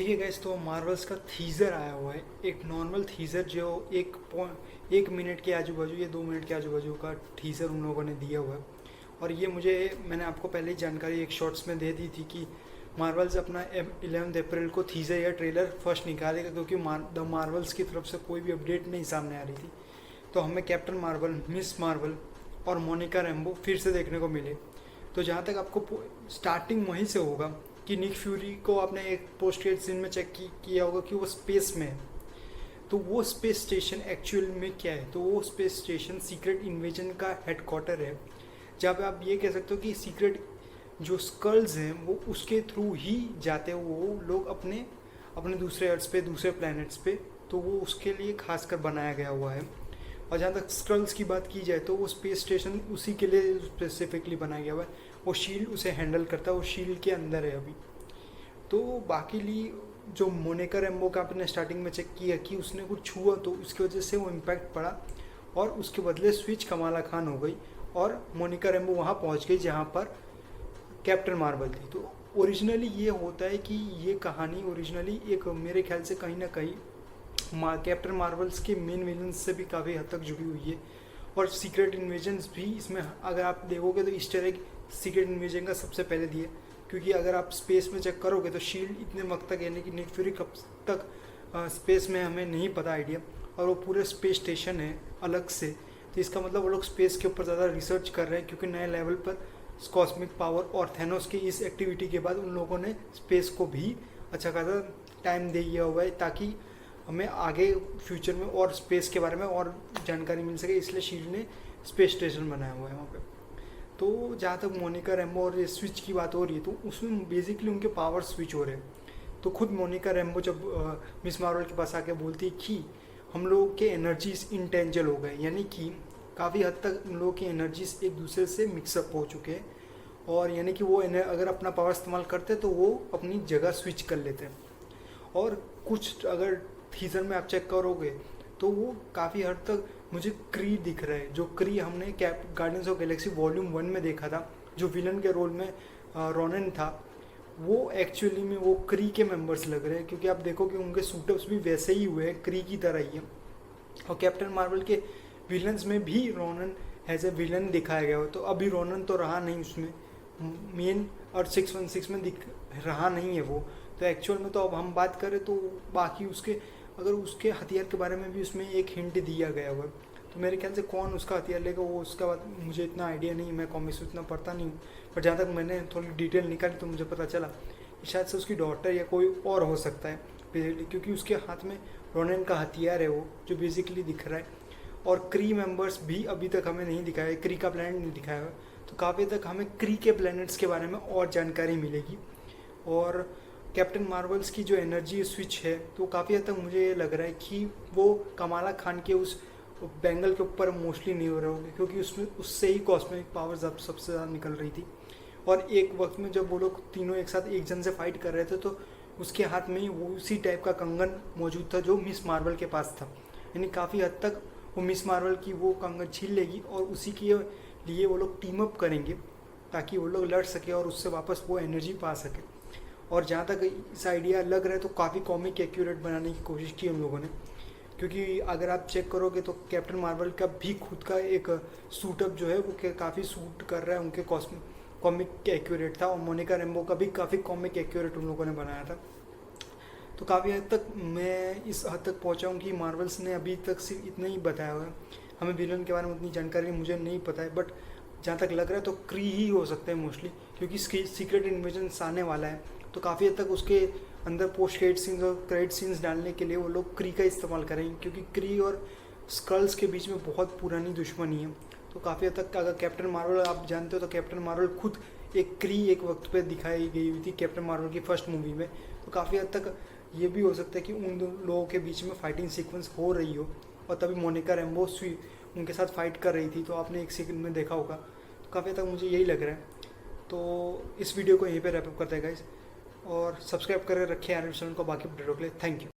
ठीक है गाइस, तो मार्वल्स का थीज़र आया हुआ है। एक नॉर्मल थीज़र जो एक मिनट के आजू बाजू या 2 मिनट के आजू बाजू का थीज़र उन लोगों ने दिया हुआ है। और ये मैंने आपको पहले ही जानकारी एक शॉर्ट्स में दे दी थी कि मार्वल्स अपना 11 अप्रैल को थीज़र या ट्रेलर फर्स्ट निकालेगा, क्योंकि द मार्वल्स की तरफ से कोई भी अपडेट नहीं सामने आ रही थी। तो हमें कैप्टन मार्वल, मिस मार्वल और मोनिका रैम्बो फिर से देखने को मिले। तो जहाँ तक आपको स्टार्टिंग वहीं से होगा कि निक फ्यूरी को आपने एक पोस्ट क्रेडिट सीन में चेक किया होगा कि वो स्पेस में है। तो वो स्पेस स्टेशन एक्चुअल में क्या है? तो वो स्पेस स्टेशन सीक्रेट इन्वेजन का हेडक्वार्टर है, जहाँ पे आप ये कह सकते हो कि सीक्रेट जो स्कल्स हैं वो उसके थ्रू ही जाते हैं वो लोग अपने अपने दूसरे अर्थ पे, दूसरे प्लैनेट्स पे। तो वो उसके लिए खासकर बनाया गया हुआ है। और जहाँ तक स्क्रल्स की बात की जाए तो वो स्पेस स्टेशन उसी के लिए स्पेसिफिकली बनाया गया हुआ है। वो शील्ड उसे हैंडल करता है, वो शील्ड के अंदर है अभी। तो बाकी लिए जो मोनिका रैम्बो का आपने स्टार्टिंग में चेक किया कि उसने कुछ छुआ तो उसकी वजह से वो इम्पैक्ट पड़ा और उसके बदले स्विच कमाला खान हो गई और मोनिका रैम्बो वहाँ पहुँच गई जहाँ पर कैप्टन मार्वल थी। तो ओरिजिनली ये होता है कि ये कहानी ओरिजिनली एक मेरे ख्याल से कहीं ना कहीं कैप्टन मार्वल्स के मेन विलन्स से भी काफ़ी हद तक जुड़ी हुई है। और सीक्रेट इन्वेजन्स भी इसमें अगर आप देखोगे तो ईस्टर एग सीक्रेट इन्वेजन का सबसे पहले दिए, क्योंकि अगर आप स्पेस में चेक करोगे तो शील्ड इतने वक्त तक, यानी कि निक फ्यूरी कब तक स्पेस में हमें नहीं पता आइडिया, और वो पूरे स्पेस स्टेशन है अलग से। तो इसका मतलब वो लोग स्पेस के ऊपर ज़्यादा रिसर्च कर रहे हैं, क्योंकि नए लेवल पर कॉस्मिक पावर और थैनोस की इस एक्टिविटी के बाद उन लोगों ने स्पेस को भी अच्छा खासा टाइम दे दिया हुआ है, ताकि हमें आगे फ्यूचर में और स्पेस के बारे में और जानकारी मिल सके। इसलिए शील्ड ने स्पेस स्टेशन बनाया हुआ है वहाँ पे। तो जहाँ तक मोनिका रैम्बो और स्विच की बात हो रही है तो उसमें बेसिकली उनके पावर स्विच हो रहे हैं। तो खुद मोनिका रैम्बो जब मिस मार्वल के पास आके बोलती है कि हम लोगों के एनर्जीज इंटेंजल हो गए, यानी कि काफ़ी हद तक उन लोगों की एनर्जीज एक दूसरे से मिक्सअप हो चुके हैं, और यानी कि वो अगर अपना पावर इस्तेमाल करते तो वो अपनी जगह स्विच कर लेते हैं। और कुछ अगर थीजर में आप चेक करोगे तो वो काफ़ी हद तक मुझे क्री दिख रहा है, जो क्री हमने गार्डियंस ऑफ गैलेक्सी वॉल्यूम 1 में देखा था, जो विलन के रोल में रोनन था। वो एक्चुअली में वो क्री के मेंबर्स लग रहे हैं, क्योंकि आप देखो कि उनके सूटअप्स भी वैसे ही हुए हैं, क्री की तरह ही है। और कैप्टन मार्वल के विलन्स में भी रोनन एज ए विलन दिखाया गया हो। तो अभी रोनन तो रहा नहीं उसमें, मेन और 616 में दिख रहा नहीं है वो। तो एक्चुअल में तो अब हम बात करें तो बाकी उसके अगर उसके हथियार के बारे में भी उसमें एक हिंट दिया गया हुआ है। तो मेरे ख्याल से कौन उसका हथियार लेगा वो उसका बात मुझे इतना आइडिया नहीं, मैं कॉमिक्स इतना पढ़ता नहीं हूँ। पर जहाँ तक मैंने थोड़ी डिटेल निकाली तो मुझे पता चला कि शायद से उसकी डॉटर या कोई और हो सकता है बेसिकली, क्योंकि उसके हाथ में रोनन का हथियार है वो जो बेसिकली दिख रहा है। और क्री मेंबर्स भी अभी तक हमें नहीं दिखाया है, क्री का प्लानट नहीं दिखाया हुआ। तो काफ़ी तक हमें क्री के प्लैनेट्स के बारे में और जानकारी मिलेगी। और कैप्टन मार्वल्स की जो एनर्जी स्विच है तो काफ़ी हद तक मुझे ये लग रहा है कि वो कमाला खान के उस बैंगल के ऊपर मोस्टली नहीं हो रहे होंगे, क्योंकि उसमें उससे ही कॉस्मिक पावर्स अब सबसे ज़्यादा निकल रही थी। और एक वक्त में जब वो लोग तीनों एक साथ एक जन से फाइट कर रहे थे तो उसके हाथ में ही वो उसी टाइप का कंगन मौजूद था जो मिस मार्वल के पास था। यानी काफ़ी हद तक वो मिस मार्वल की वो कंगन छीन लेगी और उसी के लिए वो लोग टीम अप करेंगे ताकि वो लोग लड़ सके और उससे वापस वो एनर्जी पा सके। और जहाँ तक इस आइडिया लग रहा है तो काफ़ी कॉमिक एक्यूरेट बनाने की कोशिश की उन लोगों ने, क्योंकि अगर आप चेक करोगे तो कैप्टन मार्वल का भी खुद का एक सूटअप जो है वो काफ़ी सूट कर रहा है, उनके कॉमिक एक्यूरेट था। और मोनिका रैम्बो का भी काफ़ी कॉमिक एक्यूरेट उन लोगों ने बनाया था। तो काफ़ी हद तक मैं इस हद तक पहुँचा हूँ कि मार्वल्स ने अभी तक सिर्फ इतना ही बताया हुआ है, हमें विलन के बारे में उतनी जानकारी मुझे नहीं पता है। बट जहाँ तक लग रहा है तो क्री ही हो सकता है मोस्टली, क्योंकि सीक्रेट इन्वेजन आने वाला है। तो काफ़ी हद तक उसके अंदर पोस्ट क्रेडिट सीन्स और क्रेडिट सीन्स डालने के लिए वो लोग क्री का इस्तेमाल करेंगे, क्योंकि क्री और स्कल्स के बीच में बहुत पुरानी दुश्मनी है। तो काफ़ी हद तक अगर कैप्टन मार्वल आप जानते हो तो कैप्टन मार्वल खुद एक क्री एक वक्त पे दिखाई गई हुई थी कैप्टन मार्वल की फर्स्ट मूवी में। तो काफ़ी हद तक ये भी हो सकता है कि उन लोगों के बीच में फाइटिंग सीक्वेंस हो रही हो और तभी मोनिका रैम्बो उनके साथ फाइट कर रही थी। तो आपने एक सेकंड में देखा होगा। तो काफ़ी हद तक मुझे यही लग रहा है। तो इस वीडियो को यहीं पे रैप अप करते हैं गाइस, और सब्सक्राइब करके रखें यार चैनल को बाकी अपडेटों के लिए। Thank you.